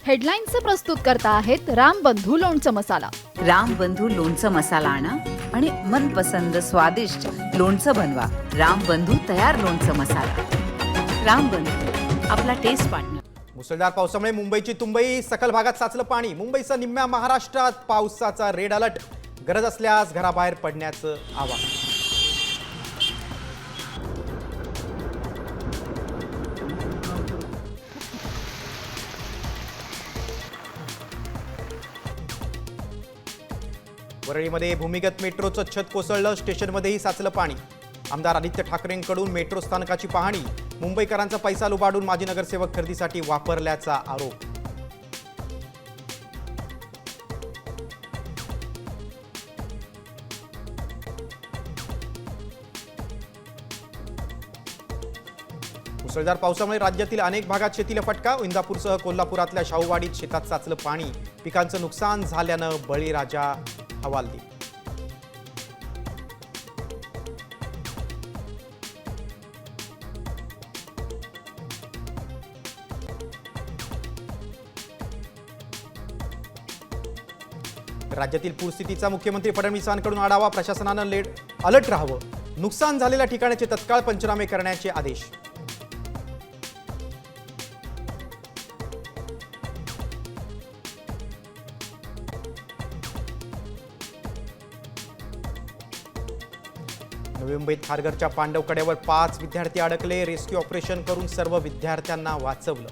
हेडलाईन्सचे प्रस्तुत करता आहेत रामबंधू लोणचं मसाला. रामबंधू लोणचं मसाला आणा आणि मनपसंद स्वादिष्ट लोणचं बनवा. रामबंधू तयार लोणचं मसाला. रामबंधू, आपला टेस्ट पार्टनर. मुसळधार पावसामुळे मुंबईची तुंबई, सखल भागात साचलं पाणी. मुंबईसह निम्म्या महाराष्ट्रात पावसाचा रेड अलर्ट. गरज असल्यास घराबाहेर पडण्याचं आवाहन. वरळीमध्ये भूमिगत मेट्रोचं छत कोसळलं. स्टेशनमध्येही साचलं पाणी. आमदार आदित्य ठाकरेंकडून मेट्रो स्थानकाची पाहणी. मुंबईकरांचा पैसा लुबाडून माजी नगरसेवक खरेदीसाठी वापरल्याचा आरोप. मुसळधार पावसामुळे राज्यातील अनेक भागात शेतीला फटका. इंदापूरसह कोल्हापुरातल्या शाहूवाडीत शेतात साचलं पाणी. पिकांचं नुकसान झाल्यानं बळीराजा हवालदिल. राज्यातील पूरस्थितीचा मुख्यमंत्री फडणवीसांकडून आढावा. प्रशासनानं अलर्ट राहावं. नुकसान झालेल्या ठिकाणाचे तत्काळ पंचनामे करण्याचे आदेश. नवी मुंबईत खारघरच्या पांडव कड्यावर 5 विद्यार्थी अडकले. रेस्क्यू ऑपरेशन करून सर्व विद्यार्थ्यांना वाचवलं.